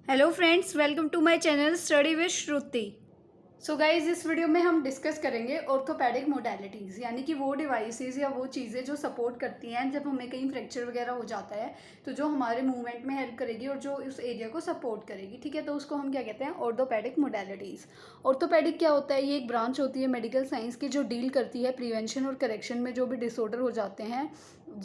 Hello friends, welcome to my channel study with Shruti. So guys, इस video में हम discuss करेंगे ऑर्थोपेडिक मोडेलिटीज़, यानी कि वो डिवाइसेस या वो चीज़ें जो सपोर्ट करती हैं जब हमें कहीं फ्रैक्चर वगैरह हो जाता है, तो जो हमारे मूवमेंट में हेल्प करेगी और जो उस एरिया को सपोर्ट करेगी। ठीक है, तो उसको हम क्या कहते हैं? Orthopaedic modalities. ऑर्थोपेडिक क्या होता है? ये एक ब्रांच होती है मेडिकल साइंस की जो डील करती है प्रिवेंशन और करेक्शन में जो भी डिसऑर्डर हो जाते हैं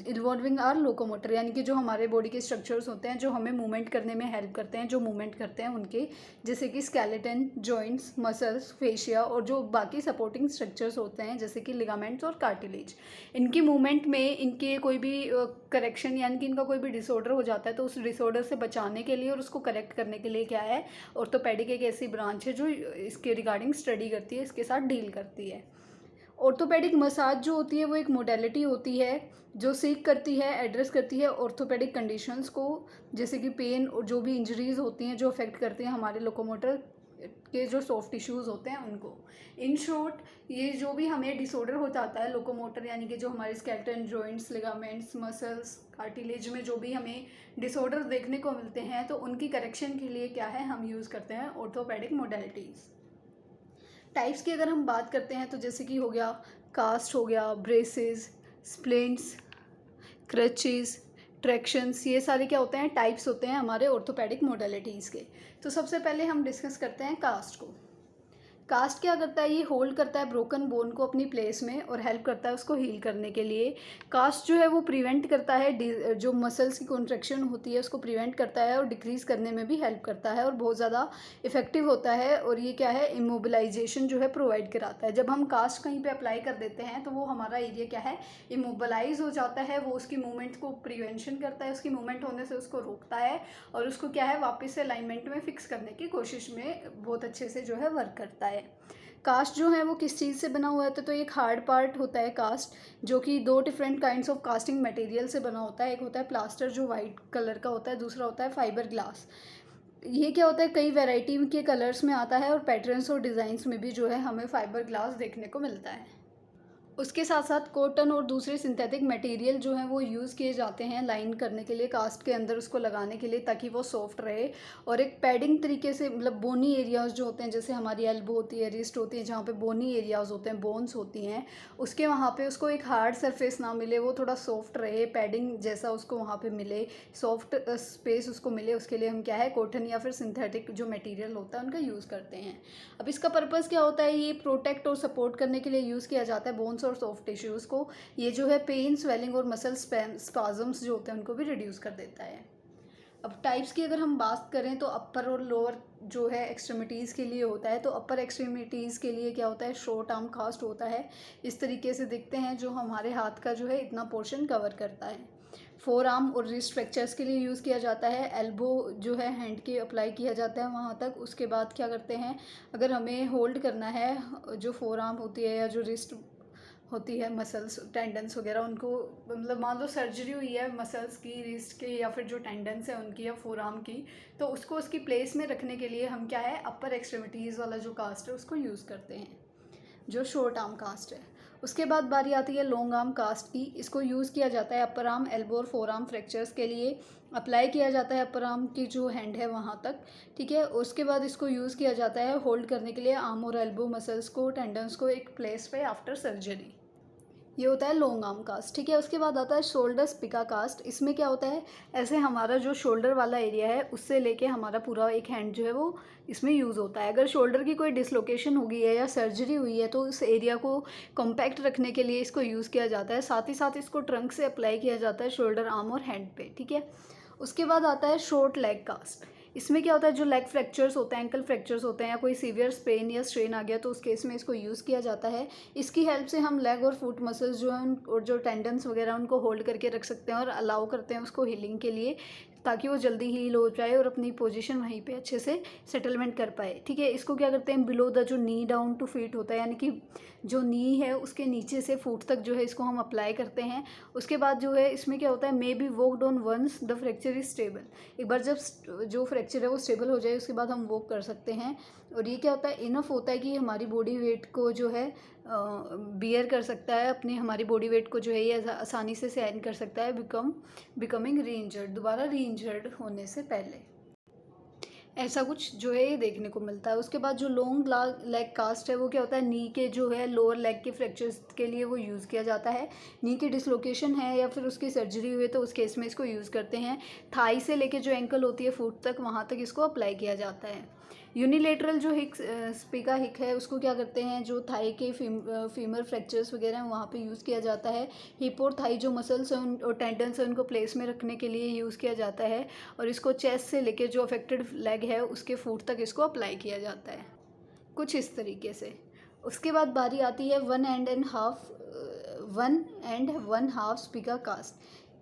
इन्वॉल्विंग आर लोकोमोटर, यानी कि जो हमारे बॉडी के स्ट्रक्चर्स होते हैं जो हमें मूवमेंट करने में हेल्प करते हैं, जो मूवमेंट करते हैं उनके, जैसे कि स्केलेटन, जॉइंट्स, मसल्स, फेशिया और जो बाकी सपोर्टिंग स्ट्रक्चर्स होते हैं जैसे कि लिगामेंट्स और कार्टिलेज। इनकी मूवमेंट में इनके कोई भी करेक्शन यानी कि इनका कोई भी डिसऑर्डर हो जाता है तो उस डिसऑर्डर से बचाने के लिए और उसको करेक्ट करने के लिए क्या है, ऑर्थोपेडिक एक ऐसी ब्रांच है जो इसके रिगार्डिंग स्टडी करती है, इसके साथ डील करती है। ऑर्थोपेडिक मसाज जो होती है वो एक मोडेलिटी होती है जो सीख करती है, एड्रेस करती है ऑर्थोपेडिक कंडीशंस को, जैसे कि पेन और जो भी इंजरीज होती हैं जो अफेक्ट करते हैं हमारे लोकोमोटर के जो सॉफ्ट टिश्यूज़ होते हैं उनको। इन शॉर्ट, ये जो भी हमें डिसऑर्डर हो जाता है लोकोमोटर यानी कि जो हमारे skeleton, joints, ligaments, muscles, cartilage में जो भी हमें डिसऑर्डर देखने को मिलते हैं तो उनकी करेक्शन के लिए क्या है, हम यूज़ करते हैं ऑर्थोपेडिक मोडेलिटीज़। टाइप्स की अगर हम बात करते हैं तो जैसे कि हो गया कास्ट, हो गया ब्रेसेस, स्प्लिंट्स, क्रचेस, ट्रैक्शंस, ये सारे क्या होते हैं? टाइप्स होते हैं हमारे ऑर्थोपेडिक मोडेलिटीज़ के। तो सबसे पहले हम डिस्कस करते हैं कास्ट को। कास्ट क्या करता है? ये होल्ड करता है ब्रोकन बोन को अपनी प्लेस में और हेल्प करता है उसको हील करने के लिए। कास्ट जो है वो प्रिवेंट करता है जो मसल्स की कॉन्ट्रैक्शन होती है उसको प्रिवेंट करता है और डिक्रीज़ करने में भी हेल्प करता है और बहुत ज़्यादा इफेक्टिव होता है। और ये क्या है, इमोबिलाइजेशन जो है प्रोवाइड कराता है। जब हम कास्ट कहीं पे अप्लाई कर देते हैं तो वो हमारा एरिया क्या है, इमोबलाइज हो जाता है। वो उसकी मूवमेंट को प्रिवेंशन करता है, उसकी मूवमेंट होने से उसको रोकता है और उसको क्या है, वापस से अलाइनमेंट में फिक्स करने की कोशिश में बहुत अच्छे से जो है वर्क करता है। कास्ट जो है वो किस चीज़ से बना हुआ है? तो एक हार्ड पार्ट होता है कास्ट, जो कि दो different kinds of casting material से बना होता है। एक होता है प्लास्टर जो वाइट कलर का होता है, दूसरा होता है फाइबर ग्लास। ये क्या होता है, कई वैरायटी के कलर्स में आता है और पैटर्न्स और डिज़ाइंस में भी जो है हमें फाइबर ग्लास देखने को मिलता है। उसके साथ साथ कॉटन और दूसरे सिंथेटिक मटेरियल जो हैं वो यूज़ किए जाते हैं लाइन करने के लिए, कास्ट के अंदर उसको लगाने के लिए, ताकि वो सॉफ्ट रहे और एक पैडिंग तरीके से, मतलब बोनी एरियाज़ जो होते हैं, जैसे हमारी एल्बो होती है, रिस्ट होती है, जहाँ पे बोनी एरियाज़ होते हैं, बोन्स होती हैं, उसके वहाँ पे उसको एक हार्ड सरफेस ना मिले, वो थोड़ा सॉफ्ट रहे, पैडिंग जैसा उसको वहाँ पे मिले, सॉफ्ट स्पेस उसको मिले, उसके लिए हम क्या है, कॉटन या फिर सिंथेटिक जो मटेरियल होता है उनका यूज़ करते हैं। अब इसका पर्पज़ क्या होता है? ये प्रोटेक्ट और सपोर्ट करने के लिए यूज़ किया जाता है बोन्स और सॉफ्ट टिश्यूज़ को। ये जो है पेन, स्वेलिंग और मसल स्पाजम्स जो होते हैं उनको भी रिड्यूस कर देता है। अब टाइप्स की अगर हम बात करें तो अपर और लोअर जो है एक्सट्रीमिटीज़ के लिए होता है। तो अपर एक्सट्रीमिटीज़ के लिए क्या होता है, शॉर्ट आर्म कास्ट होता है। इस तरीके से दिखते हैं, जो हमारे हाथ का जो है इतना पोर्शन कवर करता है। फोर आर्म और रिस्ट फ्रैक्चर्स के लिए यूज़ किया जाता है। एल्बो जो है हैंड के अप्लाई किया जाता है वहाँ तक। उसके बाद क्या करते हैं, अगर हमें होल्ड करना है, जो फोर आर्म होती है या जो रिस्ट होती है, मसल्स टेंडन्स वगैरह उनको, मतलब मान लो सर्जरी हुई है मसल्स की, रिस्ट के या फिर जो टेंडन्स है उनकी या फोर आर्म की, तो उसको उसकी प्लेस में रखने के लिए हम क्या है, अपर एक्सट्रीमिटीज़ वाला जो कास्ट है उसको यूज़ करते हैं, जो शॉर्ट आर्म कास्ट है। उसके बाद बारी आती है लॉन्ग आर्म कास्ट की। इसको यूज़ किया जाता है अपर आर्म, एल्बो और फोर आर्म फ्रैक्चर्स के लिए। अप्लाई किया जाता है अपर आर्म की जो हैंड है वहाँ तक, ठीक है। उसके बाद इसको यूज़ किया जाता है होल्ड करने के लिए आर्म और एल्बो मसल्स को, टेंडन्स को एक प्लेस पे आफ्टर सर्जरी। ये होता है लॉन्ग आर्म कास्ट, ठीक है। उसके बाद आता है शोल्डर स्पिका कास्ट। इसमें क्या होता है, ऐसे हमारा जो शोल्डर वाला एरिया है उससे लेके हमारा पूरा एक हैंड जो है वो इसमें यूज़ होता है। अगर शोल्डर की कोई डिसलोकेशन हो गई है या सर्जरी हुई है तो उस एरिया को कॉम्पैक्ट रखने के लिए इसको यूज़ किया जाता है। साथ ही साथ इसको ट्रंक से अप्लाई किया जाता है शोल्डर, आर्म और हैंड पे, ठीक है। उसके बाद आता है शॉर्ट लेग कास्ट। इसमें क्या होता है, जो लेग फ्रैक्चर्स होते हैं, एंकल फ्रैक्चर्स होते हैं या कोई सीवियर स्पेन या स्ट्रेन आ गया तो उस केस में इसको यूज़ किया जाता है। इसकी हेल्प से हम लेग और फुट मसल्स जो हैं और जो टेंडन्स वगैरह उनको होल्ड करके रख सकते हैं और अलाउ करते हैं उसको हीलिंग के लिए, ताकि वो जल्दी हील हो जाए और अपनी पोजीशन वहीं पे अच्छे से सेटलमेंट कर पाए, ठीक है। इसको क्या करते हैं, बिलो द जो नी डाउन टू फीट होता है, यानी कि जो नी है उसके नीचे से फुट तक जो है इसको हम अप्लाई करते हैं। उसके बाद जो है इसमें क्या होता है, may be walked on once the fracture is stable. एक बार जब जो फ्रैक्चर है वो स्टेबल हो जाए उसके बाद हम वॉक कर सकते हैं। और ये क्या होता है, इनफ होता है कि हमारी बॉडी वेट को जो है बियर कर सकता है, अपनी हमारी बॉडी वेट को जो है ये आसानी से सहन कर सकता है, बिकमिंग री इंजर्ड, दोबारा री इंजर्ड होने से पहले। ऐसा कुछ जो है ये देखने को मिलता है। उसके बाद जो लॉन्ग लेग कास्ट है वो क्या होता है, नी के जो है लोअर लेग के फ्रैक्चर्स के लिए वो यूज़ किया जाता है। नी की डिसलोकेशन है या फिर उसकी सर्जरी हुई तो उस केस में इसको यूज़ करते हैं। थाई से लेके जो एंकल होती है फुट तक, वहाँ तक इसको अप्लाई किया जाता है। यूनिलेटरल जो हिक स्पिका हिक है उसको क्या करते हैं, जो थाई के फीमर फ्रैक्चर्स वगैरह हैं वहाँ पे यूज़ किया जाता है। हिप और थाई जो मसल्स हैं और टेंडन्स हैं उनको प्लेस में रखने के लिए यूज़ किया जाता है, और इसको चेस्ट से लेके जो अफेक्टेड लेग है उसके फुट तक इसको अप्लाई किया जाता है, कुछ इस तरीके से। उसके बाद बारी आती है 1.5 स्पिका कास्ट।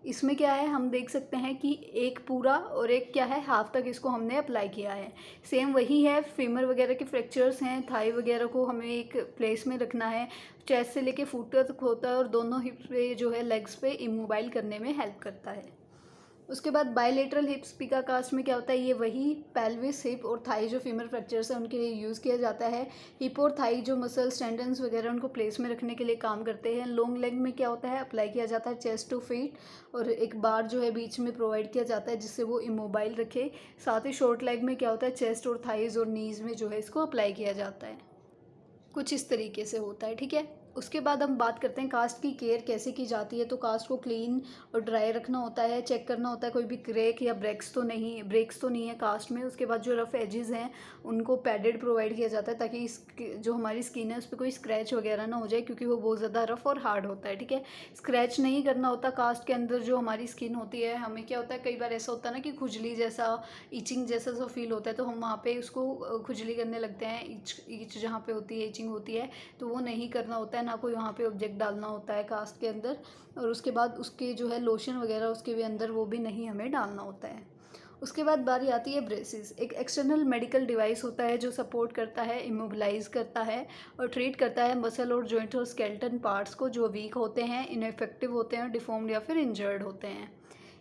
इसमें क्या है, हम देख सकते हैं कि एक पूरा और एक क्या है, हाफ तक इसको हमने अप्लाई किया है। सेम वही है, फीमर वगैरह के फ्रैक्चर्स हैं, थाई वगैरह को हमें एक प्लेस में रखना है, चेस्ट से लेके फुट तक होता है और दोनों हिप्स पे जो है लेग्स पे इमोबाइल करने में हेल्प करता है। उसके बाद बायलेटरल हिप स्पिका कास्ट में क्या होता है, ये वही पेल्विस, हिप और थाई जो फीमर फ्रैक्चर्स हैं उनके लिए यूज़ किया जाता है। हिप और थाई जो मसल्स टेंडन्स वगैरह उनको प्लेस में रखने के लिए काम करते हैं। लॉन्ग लेग में क्या होता है, अप्लाई किया जाता है चेस्ट टू फीट, और एक बार जो है बीच में प्रोवाइड किया जाता है जिससे वो इमोबाइल रखे। साथ ही शॉर्ट लेग में क्या होता है, चेस्ट और थाइज और नीज़ में जो है इसको अप्लाई किया जाता है, कुछ इस तरीके से होता है। ठीक है, उसके बाद हम बात करते हैं कास्ट की केयर कैसे की जाती है। तो कास्ट को क्लीन और ड्राई रखना होता है, चेक करना होता है कोई भी ब्रेक्स तो नहीं है कास्ट में। उसके बाद जो रफ़ एजेस हैं उनको पैडेड प्रोवाइड किया जाता है ताकि जो हमारी स्किन है उस पर कोई स्क्रैच वगैरह ना हो जाए, क्योंकि वो बहुत ज़्यादा रफ़ और हार्ड होता है। ठीक है, स्क्रैच नहीं करना होता कास्ट के अंदर। जो हमारी स्किन होती है, हमें क्या होता है, कई बार ऐसा होता है ना कि खुजली जैसा, ईचिंग जैसा सा फील होता है, तो हम वहाँ पे उसको खुजली करने लगते हैं, ईच जहाँ पे होती है, ईचिंग होती है, तो वो नहीं करना होता है। ना कोई वहाँ पे ऑब्जेक्ट डालना होता है कास्ट के अंदर। और उसके बाद उसके जो है लोशन वगैरह उसके भी अंदर वो भी नहीं हमें डालना होता है। उसके बाद बारी आती है ब्रेसिस। एक एक्सटर्नल मेडिकल डिवाइस होता है जो सपोर्ट करता है, इमोबिलाइज करता है और ट्रीट करता है मसल और जॉइंट और स्केलेटन पार्ट्स को जो वीक होते हैं, इनफेक्टिव होते हैं, डिफॉर्म्ड या फिर इंजर्ड होते हैं।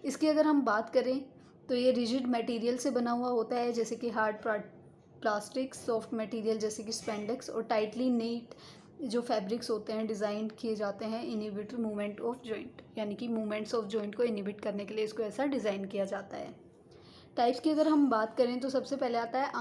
इसकी अगर हम बात करें तो ये रिजिड मटेरियल से बना हुआ होता है, जैसे कि हार्ड प्लास्टिक, सॉफ्ट मटेरियल जैसे कि स्पेंडेक्स, और टाइटली नीट जो फैब्रिक्स होते हैं डिज़ाइन किए जाते हैं इनिबिट मूवमेंट ऑफ जॉइंट, यानी कि मूवमेंट्स ऑफ जॉइंट को इनिबिट करने के लिए इसको ऐसा डिज़ाइन किया जाता है। टाइप्स की अगर हम बात करें तो सबसे पहले आता है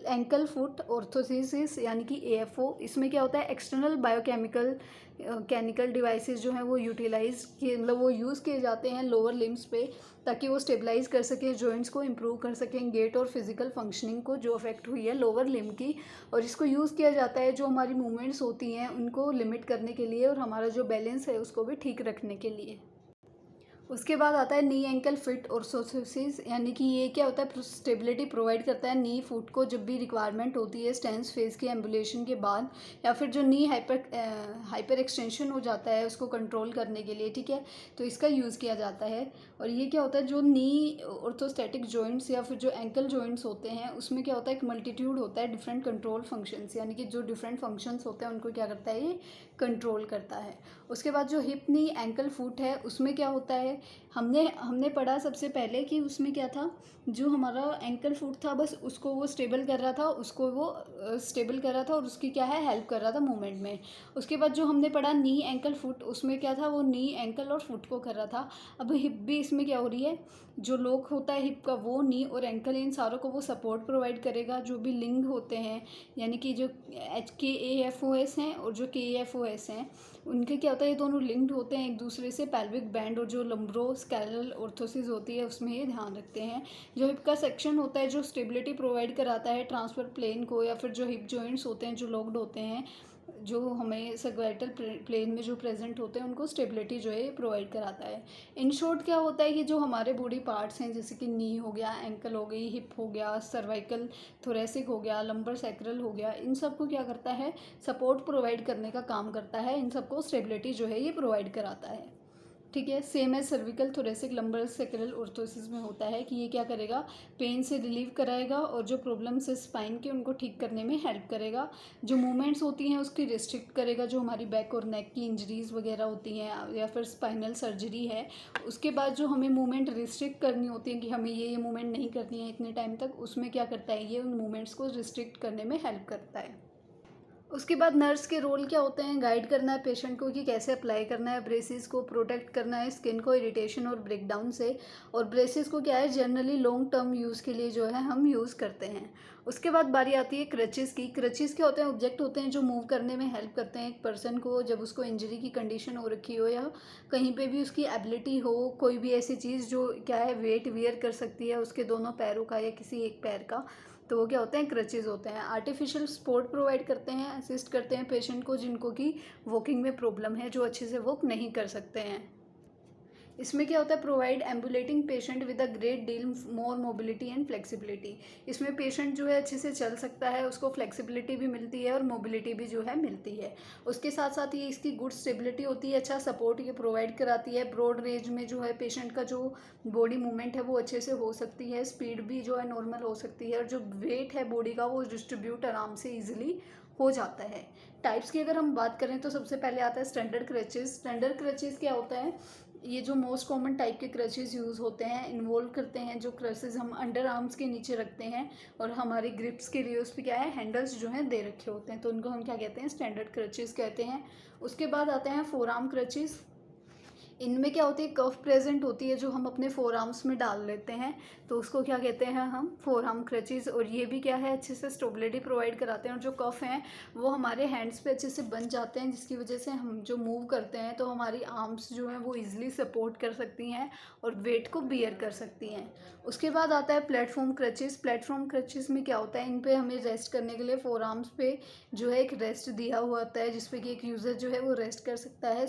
एंकल फुट ऑर्थोसिस यानी कि AFO। इसमें क्या होता है, एक्सटर्नल बायोकेमिकल डिवाइसेस जो हैं वो यूटिलाइज किए, मतलब वो यूज़ किए जाते हैं लोअर लिम्स पे, ताकि वो स्टेबलाइज कर सकें जॉइंट्स को, इम्प्रूव कर सकें गेट और फिजिकल फंक्शनिंग को जो अफेक्ट हुई है लोअर लिम की। और इसको यूज़ किया जाता है जो हमारी मूवमेंट्स होती हैं उनको लिमिट करने के लिए और हमारा जो बैलेंस है उसको भी ठीक रखने के लिए। उसके बाद आता है नी एंकल फिट ऑर्थोसिस, यानी कि ये क्या होता है, स्टेबिलिटी प्रोवाइड करता है नी फुट को जब भी रिक्वायरमेंट होती है स्टेंस फेज के एम्बुलेशन के बाद, या फिर जो नी हाइपर एक्सटेंशन हो जाता है उसको कंट्रोल करने के लिए। ठीक है, तो इसका यूज़ किया जाता है। और ये क्या होता है, जो नी ऑर्थोस्टैटिक जॉइंट्स या फिर जो एंकल जॉइंट्स होते हैं उसमें क्या होता है, एक मल्टीट्यूड होता है डिफरेंट कंट्रोल फंक्शंस, यानी कि जो डिफरेंट फंक्शंस होते हैं उनको क्या करता है, ये कंट्रोल करता है। उसके बाद जो हिप नी एंकल फुट है उसमें क्या होता है, हमने पढ़ा सबसे पहले कि उसमें क्या था, जो हमारा एंकल फुट था बस उसको वो स्टेबल कर रहा था, और उसकी क्या है, हेल्प कर रहा था मूवमेंट में। उसके बाद जो हमने पढ़ा नी एंकल फुट, उसमें क्या था, वो नी एंकल और फुट को कर रहा था। अब हिप भी इसमें क्या हो रही है, जो लॉक होता है हिप का वो नी और एंकल, इन सारों को वो सपोर्ट प्रोवाइड करेगा। जो भी लिंग होते हैं, यानी कि जो KAFOS हैं और जो KFOS हैं, उनके क्या होता है, ये दोनों लिंक्ड होते हैं एक दूसरे से। पेल्विक बैंड और जो लंब्रो स्कैलल ऑर्थोसिस होती है उसमें ये ध्यान रखते हैं। जो हिप का सेक्शन होता है जो स्टेबिलिटी प्रोवाइड कराता है ट्रांसफर प्लेन को, या फिर जो हिप जॉइंट्स होते हैं जो लॉक्ड होते हैं, जो हमें सर्वाइटल प्लेन में जो प्रेजेंट होते हैं उनको स्टेबिलिटी जो है प्रोवाइड कराता है। इन शॉर्ट क्या होता है कि जो हमारे बॉडी पार्ट्स हैं, जैसे कि नी हो गया, एंकल हो गई, हिप हो गया, सर्वाइकल थोरेसिक हो गया, लंबर सैक्रल हो गया, इन सब को क्या करता है, सपोर्ट प्रोवाइड करने का काम करता है। इन सबको स्टेबिलिटी जो है ये प्रोवाइड कराता है। ठीक है, सेम है cervical thoracic lumbar sacral orthosis में होता है कि ये क्या करेगा, पेन से रिलीव कराएगा और जो प्रॉब्लम्स है स्पाइन के उनको ठीक करने में हेल्प करेगा। जो मूवमेंट्स होती हैं उसकी रिस्ट्रिक्ट करेगा, जो हमारी बैक और नेक की इंजरीज़ वगैरह होती हैं या फिर स्पाइनल सर्जरी है, उसके बाद जो हमें मूवमेंट रिस्ट्रिक्ट करनी होती है कि हमें ये मूवमेंट नहीं करनी है इतने टाइम तक, उसमें क्या करता है, ये उन मूवमेंट्स को रिस्ट्रिक्ट करने में हेल्प करता है। उसके बाद नर्स के रोल क्या होते हैं, गाइड करना है पेशेंट को कि कैसे अप्लाई करना है ब्रेसिस को, प्रोटेक्ट करना है स्किन को इरिटेशन और ब्रेकडाउन से। और ब्रेसिस को क्या है जनरली लॉन्ग टर्म यूज़ के लिए जो है हम यूज़ करते हैं। उसके बाद बारी आती है क्रचेस की। क्रचेस क्या होते हैं, ऑब्जेक्ट होते हैं जो मूव करने में हेल्प करते हैं एक पर्सन को जब उसको इंजरी की कंडीशन हो रखी हो या कहीं पे भी उसकी एबिलिटी हो, कोई भी ऐसी चीज़ जो क्या है वेट वियर कर सकती है उसके दोनों पैरों का या किसी एक पैर का, तो वो क्या होते हैं क्रचेज़ होते हैं। आर्टिफिशियल सपोर्ट प्रोवाइड करते हैं, असिस्ट करते हैं पेशेंट को जिनको कि वॉकिंग में प्रॉब्लम है, जो अच्छे से वॉक नहीं कर सकते हैं। इसमें क्या होता है, provide ambulating patient with a great deal more mobility and flexibility. इसमें पेशेंट जो है अच्छे से चल सकता है, उसको फ्लेक्सिबिलिटी भी मिलती है और मोबिलिटी भी जो है मिलती है। उसके साथ साथ ये इसकी गुड स्टेबिलिटी होती है, अच्छा सपोर्ट ये प्रोवाइड कराती है। ब्रॉड रेंज में जो है पेशेंट का जो बॉडी मूवमेंट है वो अच्छे से हो सकती है, स्पीड भी जो है नॉर्मल हो सकती है और जो वेट है बॉडी का वो डिस्ट्रीब्यूट आराम से ईजिली हो जाता है। टाइप्स की अगर हम बात करें तो सबसे पहले आता है स्टैंडर्ड क्रचेस। स्टैंडर्ड क्रचेस क्या होता है, ये जो मोस्ट कॉमन टाइप के क्रचेस यूज़ होते हैं, इन्वॉल्व करते हैं जो क्रचेस हम अंडर आर्म्स के नीचे रखते हैं और हमारी ग्रिप्स के लिए उस पर क्या है हैंडल्स जो हैं दे रखे होते हैं, तो उनको हम क्या कहते हैं स्टैंडर्ड क्रचेस कहते हैं। उसके बाद आते हैं फोर आर्म क्रचेस। इनमें क्या होती है, कफ प्रेजेंट होती है जो हम अपने फोर आर्म्स में डाल लेते हैं, तो उसको क्या कहते हैं हम फोर आर्म क्रचेस। और ये भी क्या है अच्छे से स्टेबिलिटी प्रोवाइड कराते हैं और जो कफ हैं वो हमारे हैंड्स पे अच्छे से बन जाते हैं, जिसकी वजह से हम जो मूव करते हैं तो हमारी आर्म्स जो हैं वो ईजिली सपोर्ट कर सकती हैं और वेट को बियर कर सकती हैं। उसके बाद आता है प्लेटफॉर्म क्रचेस। प्लेटफॉर्म क्रचेस में क्या होता है, इन पे हमें रेस्ट करने के लिए फोर आर्म्स पे जो है एक रेस्ट दिया हुआ होता है जिसपे कि एक यूज़र जो है वो रेस्ट कर सकता है।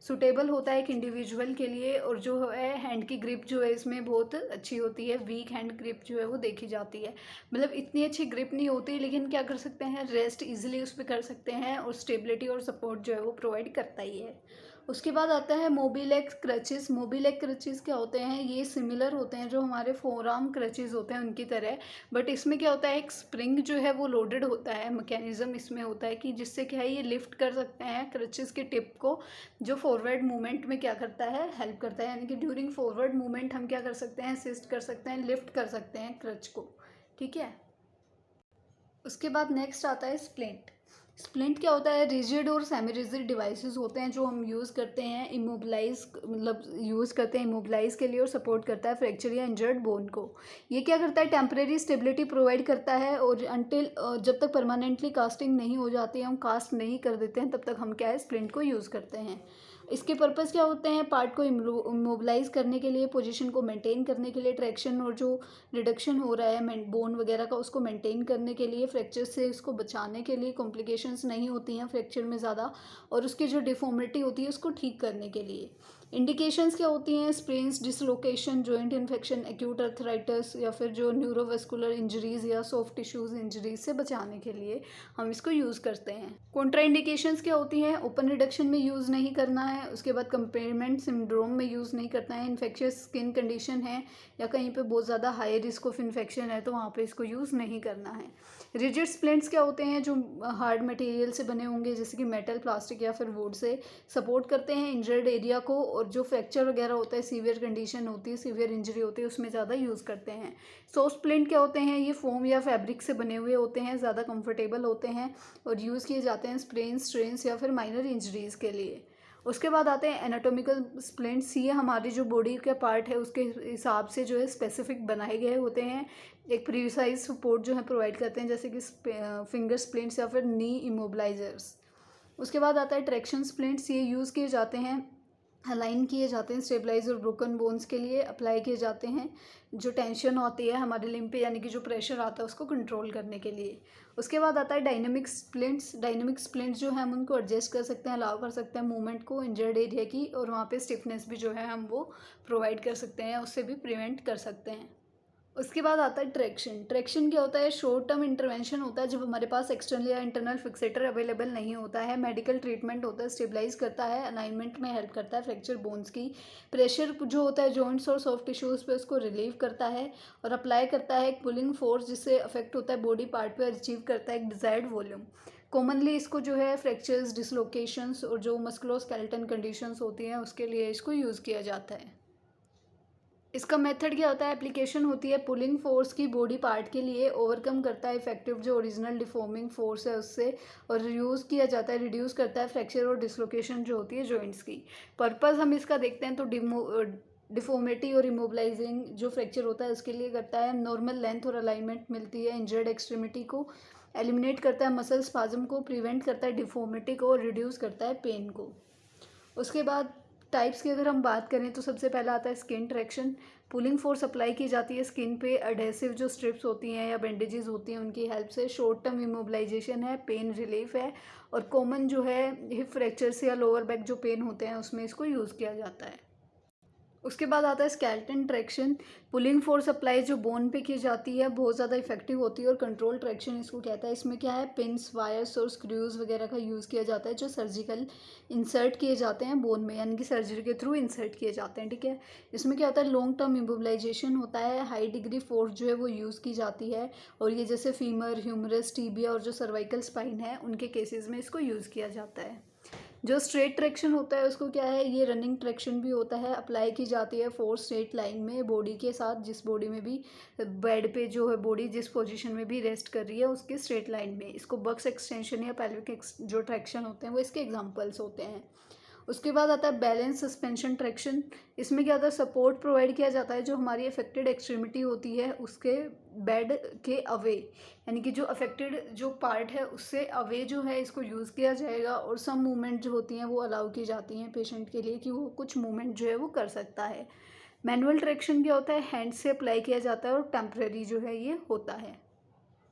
सूटेबल होता है एक इंडिविजुअल के लिए। और जो है हैंड की ग्रिप जो है इसमें बहुत अच्छी होती है, वीक हैंड ग्रिप जो है वो देखी जाती है, मतलब इतनी अच्छी ग्रिप नहीं होती, लेकिन क्या कर सकते हैं रेस्ट इजीली उस पर कर सकते हैं और स्टेबिलिटी और सपोर्ट जो है वो प्रोवाइड करता ही है। उसके बाद आता है मोबिलेग क्रचेस। मोबिलेग क्रचेस क्या होते हैं, ये सिमिलर होते हैं जो हमारे फोर आर्म क्रचेस होते हैं उनकी तरह, बट इसमें क्या होता है एक स्प्रिंग जो है वो लोडेड होता है, मैकेनिज्म इसमें होता है कि जिससे क्या है ये लिफ्ट कर सकते हैं क्रचेस के टिप को, जो फॉरवर्ड मूवमेंट में क्या करता है हेल्प करता है, यानी कि ड्यूरिंग फॉरवर्ड मूवमेंट हम क्या कर सकते हैं असिस्ट कर सकते हैं, लिफ्ट कर सकते हैं क्रच को, ठीक है। उसके बाद नेक्स्ट आता है स्प्लिंट। स्प्लिंट क्या होता है, रिजिड और सेमी रिजिड डिवाइसेस होते हैं जो हम यूज़ करते हैं इमोबलाइज, मतलब यूज़ करते हैं इमोबलाइज के लिए और सपोर्ट करता है फ्रैक्चर या इंजर्ड बोन को। ये क्या करता है टेम्परेरी स्टेबिलिटी प्रोवाइड करता है और अनटिल जब तक परमानेंटली कास्टिंग नहीं हो जाती है, हम कास्ट नहीं कर देते हैं, तब तक हम क्या है स्प्लिंट को यूज़ करते हैं। इसके पर्पज़ क्या होते हैं, पार्ट को इमोबलाइज करने के लिए, पोजीशन को मेंटेन करने के लिए, ट्रैक्शन और जो रिडक्शन हो रहा है बोन वगैरह का उसको मेंटेन करने के लिए, फ्रैक्चर से उसको बचाने के लिए, कॉम्प्लिकेशंस नहीं होती हैं फ्रैक्चर में ज़्यादा, और उसकी जो डिफॉर्मिटी होती है उसको ठीक करने के लिए। इंडिकेशंस क्या होती हैं, sprains, dislocation, joint infection, acute arthritis या फिर जो न्यूरोवेस्कुलर इंजरीज़ या सॉफ्ट टिश्यूज़ इंजरीज से बचाने के लिए हम इसको यूज़ करते हैं। कॉन्ट्रा इंडिकेशंस क्या होती हैं, ओपन रिडक्शन में यूज़ नहीं करना है, उसके बाद कंपेयरमेंट सिंड्रोम में यूज़ नहीं करना है, इन्फेक्शियस स्किन कंडीशन है या कहीं पे बहुत ज़्यादा हाई रिस्क ऑफ इन्फेक्शन है तो वहाँ पे इसको यूज़ नहीं करना है। रिजिड स्प्लिंट्स क्या होते हैं, जो हार्ड मटेरियल से बने होंगे जैसे कि मेटल, प्लास्टिक या फिर वुड से, सपोर्ट करते हैं इंजर्ड एरिया को, और जो फ्रैक्चर वगैरह होता है, सीवियर कंडीशन होती है, सीवियर इंजरी होती है, उसमें ज़्यादा यूज़ करते हैं। सॉफ्ट स्प्लिंट क्या होते हैं, ये फोम या फैब्रिक से बने हुए होते हैं, ज़्यादा कंफर्टेबल होते हैं और यूज़ किए जाते हैं स्प्रेन, स्ट्रेन्स या फिर माइनर इंजरीज़ के लिए। उसके बाद आते हैं एनाटॉमिकल स्प्लिंट्स। ये हमारी जो बॉडी का पार्ट है उसके हिसाब से जो है स्पेसिफिक बनाए गए होते हैं, एक प्रीसाइज सपोर्ट जो है प्रोवाइड करते हैं, जैसे कि फिंगर स्प्लिंट्स या फिर नी इमोबलाइजर्स। उसके बाद आता है ट्रैक्शन स्प्लिंट्स। ये यूज़ किए जाते हैं, अलाइन किए जाते हैं स्टेबलाइज और ब्रोकन बोन्स के लिए अप्लाई किए जाते हैं, जो टेंशन होती है हमारे लिम्ब पे, यानी कि जो प्रेशर आता है उसको कंट्रोल करने के लिए। उसके बाद आता है डायनेमिक स्प्लिंट्स। डायनेमिक स्प्लिंट्स जो है हम उनको एडजस्ट कर सकते हैं, अलाउ कर सकते हैं मूवमेंट को इंजर्ड एरिया की, और वहाँ पे स्टिफनेस भी जो है हम वो प्रोवाइड कर सकते हैं, उससे भी प्रिवेंट कर सकते हैं। उसके बाद आता है ट्रैक्शन। ट्रैक्शन क्या होता है, शॉर्ट टर्म इंटरवेंशन होता है जब हमारे पास एक्सटर्नल या इंटरनल फिक्सेटर अवेलेबल नहीं होता है, मेडिकल ट्रीटमेंट होता है, स्टेबलाइज करता है, अलाइनमेंट में हेल्प करता है फ्रैक्चर बोन्स की, प्रेशर जो होता है जॉइंट्स और सॉफ्ट टिश्यूज़ पे उसको रिलीव करता है और अप्लाई करता है एक पुलिंग फोर्स जिससे अफेक्ट होता है बॉडी पार्ट पे, अचीव करता है एक डिजायर्ड वॉल्यूम। कॉमनली इसको जो है फ्रैक्चर्स, डिसलोकेशंस और जो मस्कुलोस्केलेटन कंडीशंस होती हैं उसके लिए इसको यूज़ किया जाता है। इसका मेथड क्या होता है, एप्लीकेशन होती है पुलिंग फोर्स की बॉडी पार्ट के लिए, ओवरकम करता है इफेक्टिव जो ओरिजिनल डिफॉर्मिंग फोर्स है उससे, और रिड्यूस किया जाता है, रिड्यूस करता है फ्रैक्चर और डिसलोकेशन जो होती है जॉइंट्स की। पर्पस हम इसका देखते हैं तो डिफॉर्मिटी और इमोबलाइजिंग जो फ्रैक्चर होता है उसके लिए करता है, नॉर्मल लेंथ और अलाइनमेंट मिलती है इंजर्ड एक्सट्रीमिटी को, एलिमिनेट करता है मसल स्पाज्म को, प्रिवेंट करता है डिफॉर्मिटी को और रिड्यूस करता है पेन को। उसके बाद टाइप्स की अगर हम बात करें तो सबसे पहला आता है skin traction. Pulling force apply की जाती है स्किन पे एडहेसिव जो स्ट्रिप्स होती हैं या बैंडेजेस होती हैं उनकी हेल्प से। शॉर्ट टर्म इमोबिलाइजेशन है, पेन रिलीफ है, और कॉमन जो है हिप फ्रैक्चर्स या लोअर बैक जो पेन होते हैं उसमें इसको यूज़ किया जाता है। उसके बाद आता है skeleton traction. Pulling force apply जो बोन पे की जाती है बहुत ज़्यादा इफेक्टिव होती है, और कंट्रोल ट्रैक्शन इसको कहता है। इसमें क्या है, पिन्स, वायर्स और स्क्रूज वगैरह का यूज़ किया जाता है जो सर्जिकल इंसर्ट किए जाते हैं बोन में, यानी कि सर्जरी के थ्रू इंसर्ट किए जाते हैं, ठीक है। इसमें क्या होता है, लॉन्ग टर्म इमोबिलाइजेशन होता है, हाई डिग्री फोर्स जो है वो यूज़ की जाती है, और ये जैसे फीमर, ह्यूमरस, टीबिया और जो सर्वाइकल स्पाइन है उनके केसेस में इसको यूज़ किया जाता है। जो स्ट्रेट ट्रैक्शन होता है उसको क्या है, ये रनिंग ट्रैक्शन भी होता है, अप्लाई की जाती है फोर्स स्ट्रेट लाइन में बॉडी के साथ, जिस बॉडी में भी बेड पे जो है बॉडी जिस पोजीशन में भी रेस्ट कर रही है उसके स्ट्रेट लाइन में। इसको बक्स एक्सटेंशन या पेल्विक जो ट्रैक्शन होते हैं वो इसके एग्जांपल्स होते हैं। उसके बाद आता है बैलेंस सस्पेंशन ट्रैक्शन। इसमें क्या होता है, सपोर्ट प्रोवाइड किया जाता है जो हमारी अफेक्टेड एक्सट्रीमिटी होती है उसके बेड के अवे, यानी कि जो अफेक्टेड जो पार्ट है उससे अवे जो है इसको यूज़ किया जाएगा, और सम मूवमेंट जो होती हैं वो अलाउ की जाती हैं पेशेंट के लिए कि वो कुछ मूवमेंट जो है वो कर सकता है। मैनुअल ट्रैक्शन क्या होता है, हैंड से अप्लाई किया जाता है और टेम्परेरी जो है ये होता है।